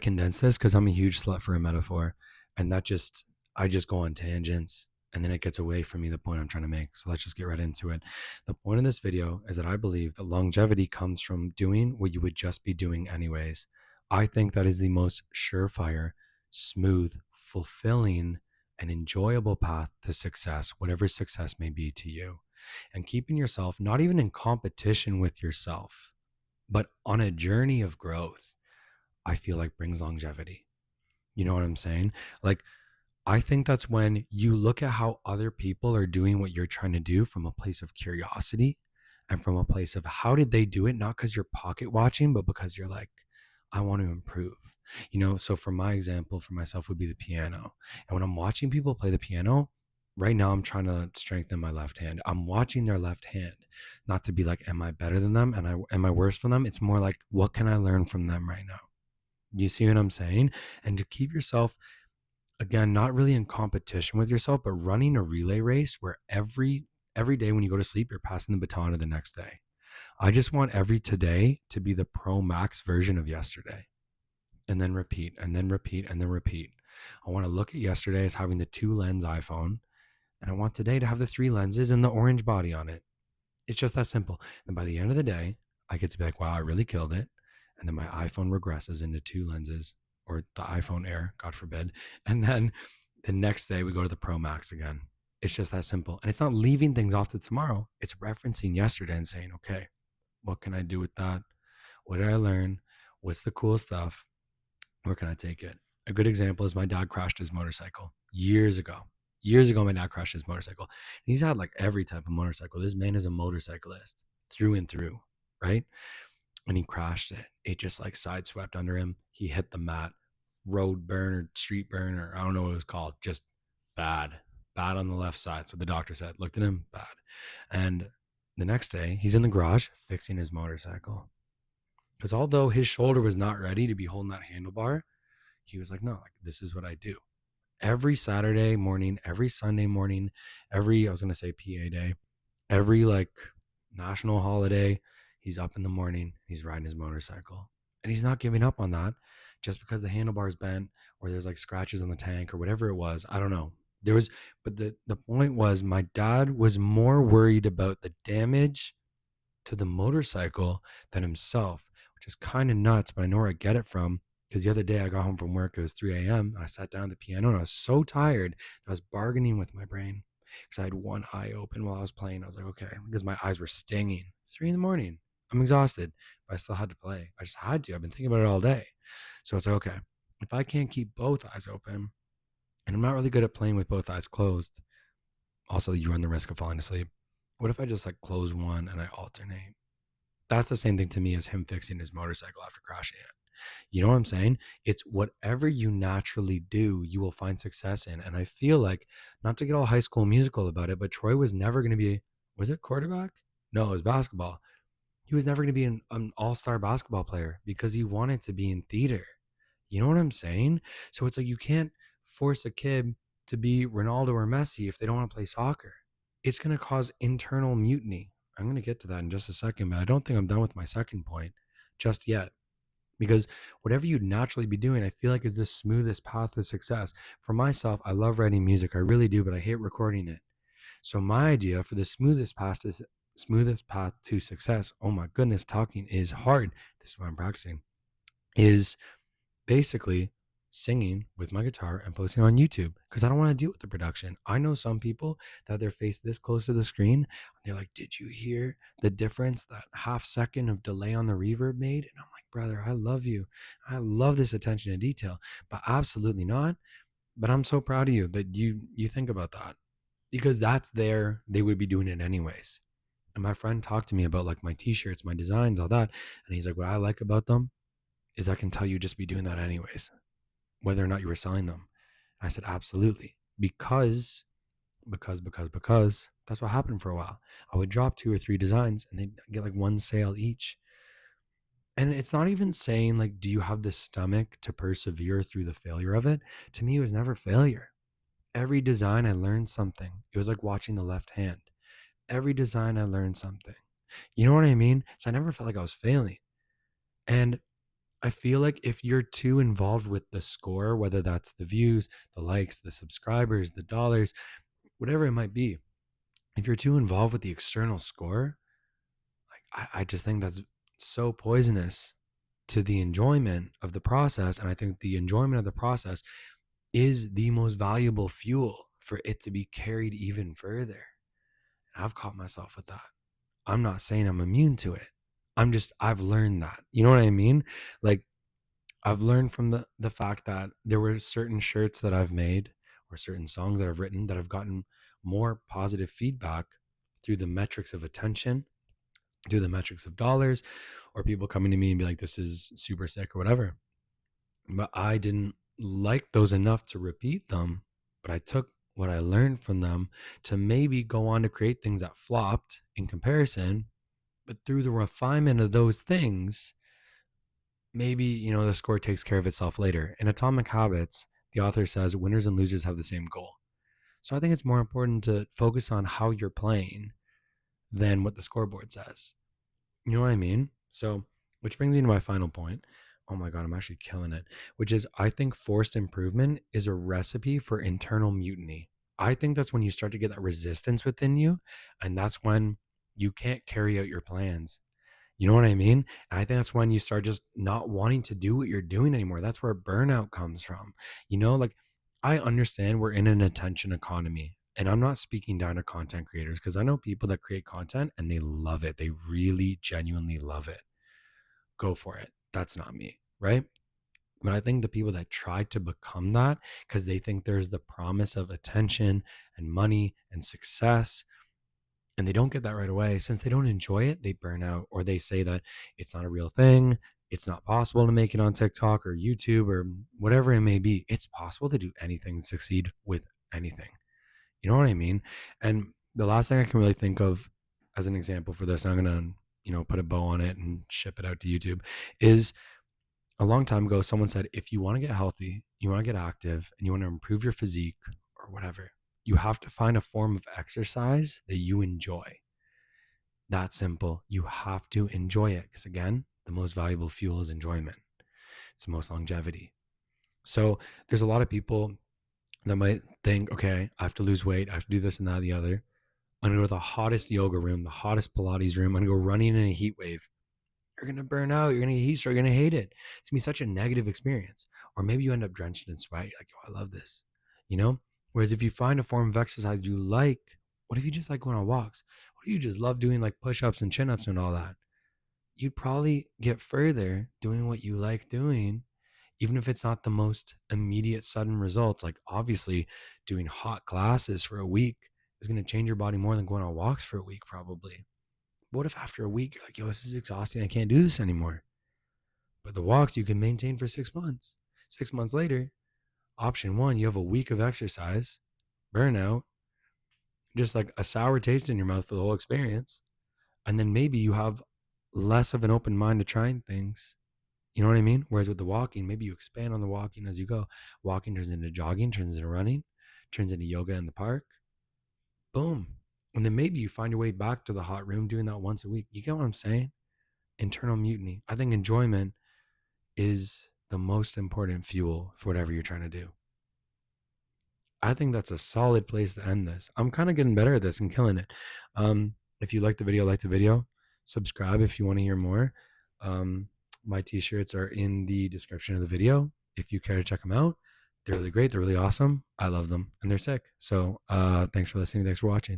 condense this because I'm a huge slut for a metaphor, and I just go on tangents and then it gets away from me the point I'm trying to make. So let's just get right into it. The point of this video is that I believe that longevity comes from doing what you would just be doing anyways. I think that is the most surefire, smooth, fulfilling, and enjoyable path to success, whatever success may be to you. And keeping yourself not even in competition with yourself, but on a journey of growth, I feel like brings longevity. You know what I'm saying? Like, I think that's when you look at how other people are doing what you're trying to do from a place of curiosity and from a place of how did they do it? Not because you're pocket watching, but because you're like, I want to improve. So for my example, for myself would be the piano. And when I'm watching people play the piano, right now I'm trying to strengthen my left hand. I'm watching their left hand, not to be like, am I better than them? And am I worse than them? It's more like, what can I learn from them right now? You see what I'm saying? And to keep yourself, again, not really in competition with yourself, but running a relay race where every day when you go to sleep, you're passing the baton to the next day. I just want every today to be the pro max version of yesterday, and then repeat and then repeat and then repeat. I want to look at yesterday as having the 2 lens iPhone, and I want today to have the 3 lenses and the orange body on it. It's just that simple. And by the end of the day, I get to be like, wow, I really killed it. And then my iPhone regresses into 2 lenses, or the iPhone Air, God forbid. And then the next day we go to the Pro Max again. It's just that simple. And it's not leaving things off to tomorrow. It's referencing yesterday and saying, okay, what can I do with that? What did I learn? What's the cool stuff? Where can I take it? A good example is my dad crashed his motorcycle years ago. Years ago, my dad crashed his motorcycle. And he's had like every type of motorcycle. This man is a motorcyclist through and through, right? And he crashed it. It just like sideswept under him. He hit the mat, road burn or street burn, or I don't know what it was called. Just bad, bad on the left side. So the doctor said, looked at him, bad. And the next day, he's in the garage fixing his motorcycle. Because although his shoulder was not ready to be holding that handlebar, he was like, no, like this is what I do. Every Saturday morning, every Sunday morning, I was going to say PA day, every like national holiday, he's up in the morning, he's riding his motorcycle. And he's not giving up on that just because the handlebar is bent or there's like scratches on the tank or whatever it was. I don't know. But the point was my dad was more worried about the damage to the motorcycle than himself, which is kind of nuts, but I know where I get it from. Because the other day I got home from work, it was 3 a.m. and I sat down at the piano and I was so tired that I was bargaining with my brain because I had one eye open while I was playing. I was like, okay, because my eyes were stinging. 3 in the morning. I'm exhausted, but I still had to play. I just had to. I've been thinking about it all day. So it's like, okay, if I can't keep both eyes open, and I'm not really good at playing with both eyes closed, also you run the risk of falling asleep. What if I just like close one and I alternate? That's the same thing to me as him fixing his motorcycle after crashing it. You know what I'm saying? It's whatever you naturally do, you will find success in. And I feel like, not to get all High School Musical about it, but Troy was never going to be, was it quarterback? No, it was basketball. He was never going to be an all-star basketball player because he wanted to be in theater. You know what I'm saying? So it's like you can't force a kid to be Ronaldo or Messi if they don't want to play soccer. It's going to cause internal mutiny. I'm going to get to that in just a second, but I don't think I'm done with my second point just yet. Because whatever you'd naturally be doing, I feel like is the smoothest path to success. For myself, I love writing music. I really do, but I hate recording it. So my idea for the smoothest path to success, oh my goodness, talking is hard. This is what I'm practicing, is basically singing with my guitar and posting on YouTube because I don't want to deal with the production. I know some people that have their face this close to the screen. And they're like, did you hear the difference that half second of delay on the reverb made? And I'm like, brother, I love you. I love this attention to detail, but absolutely not. But I'm so proud of you that you think about that because they would be doing it anyways. And my friend talked to me about like my t-shirts, my designs, all that. And he's like, what I like about them is I can tell you just be doing that anyways, whether or not you were selling them. And I said, absolutely. Because that's what happened for a while. I would drop 2 or 3 designs and they'd get like 1 sale each. And it's not even saying like, do you have the stomach to persevere through the failure of it? To me, it was never failure. Every design I learned something. It was like watching the left hand. Every design I learned something. You know what I mean? So I never felt like I was failing. And I feel like if you're too involved with the score, whether that's the views, the likes, the subscribers, the dollars, whatever it might be, if you're too involved with the external score, like I just think that's so poisonous to the enjoyment of the process. And I think the enjoyment of the process is the most valuable fuel for it to be carried even further. And I've caught myself with that. I'm not saying I'm immune to it. I've learned that. You know what I mean? Like, I've learned from the fact that there were certain shirts that I've made or certain songs that I've written that have gotten more positive feedback through the metrics of attention, through the metrics of dollars, or people coming to me and be like, this is super sick or whatever. But I didn't like those enough to repeat them. But I took what I learned from them to maybe go on to create things that flopped in comparison. But through the refinement of those things, maybe, the score takes care of itself later. In Atomic Habits, the author says winners and losers have the same goal. So I think it's more important to focus on how you're playing than what the scoreboard says. You know what I mean? So, which brings me to my final point. Oh my God, I'm actually killing it. Which is, I think forced improvement is a recipe for internal mutiny. I think that's when you start to get that resistance within you. And that's when you can't carry out your plans. You know what I mean? And I think that's when you start just not wanting to do what you're doing anymore. That's where burnout comes from. Like, I understand we're in an attention economy. And I'm not speaking down to content creators because I know people that create content and they love it. They really genuinely love it. Go for it. That's not me, right? But I think the people that try to become that because they think there's the promise of attention and money and success, and they don't get that right away, since they don't enjoy it, they burn out, or they say that it's not a real thing. It's not possible to make it on TikTok or YouTube or whatever it may be. It's possible to do anything and succeed with anything. You know what I mean? And the last thing I can really think of as an example for this, I'm going to, put a bow on it and ship it out to YouTube, is a long time ago, someone said, if you want to get healthy, you want to get active, and you want to improve your physique or whatever, you have to find a form of exercise that you enjoy. That simple. You have to enjoy it because, again, the most valuable fuel is enjoyment. It's the most longevity. So there's a lot of people that might think, okay, I have to lose weight. I have to do this and that, the other. I'm going to go to the hottest yoga room, the hottest Pilates room. I'm going to go running in a heat wave. You're going to burn out. You're going to get heat stroke. You're going to hate it. It's going to be such a negative experience. Or maybe you end up drenched in sweat. You're like, oh, I love this. Whereas if you find a form of exercise you like, what if you just like going on walks? What if you just love doing like push-ups and chin-ups and all that? You'd probably get further doing what you like doing, even if it's not the most immediate sudden results. Like, obviously doing hot classes for a week is going to change your body more than going on walks for a week, probably. What if after a week you're like, yo, this is exhausting, I can't do this anymore? But the walks you can maintain for 6 months. 6 months later, option one, you have a week of exercise, burnout, just like a sour taste in your mouth for the whole experience. And then maybe you have less of an open mind to trying things. You know what I mean? Whereas with the walking, maybe you expand on the walking as you go. Walking turns into jogging, turns into running, turns into yoga in the park. Boom. And then maybe you find your way back to the hot room doing that once a week. You get what I'm saying? Internal mutiny. I think enjoyment is the most important fuel for whatever you're trying to do. I think that's a solid place to end this. I'm kind of getting better at this and killing it. If you like the video, subscribe if you want to hear more. My t-shirts are in the description of the video. If you care to check them out, they're really great. They're really awesome. I love them and they're sick. So thanks for listening. Thanks for watching.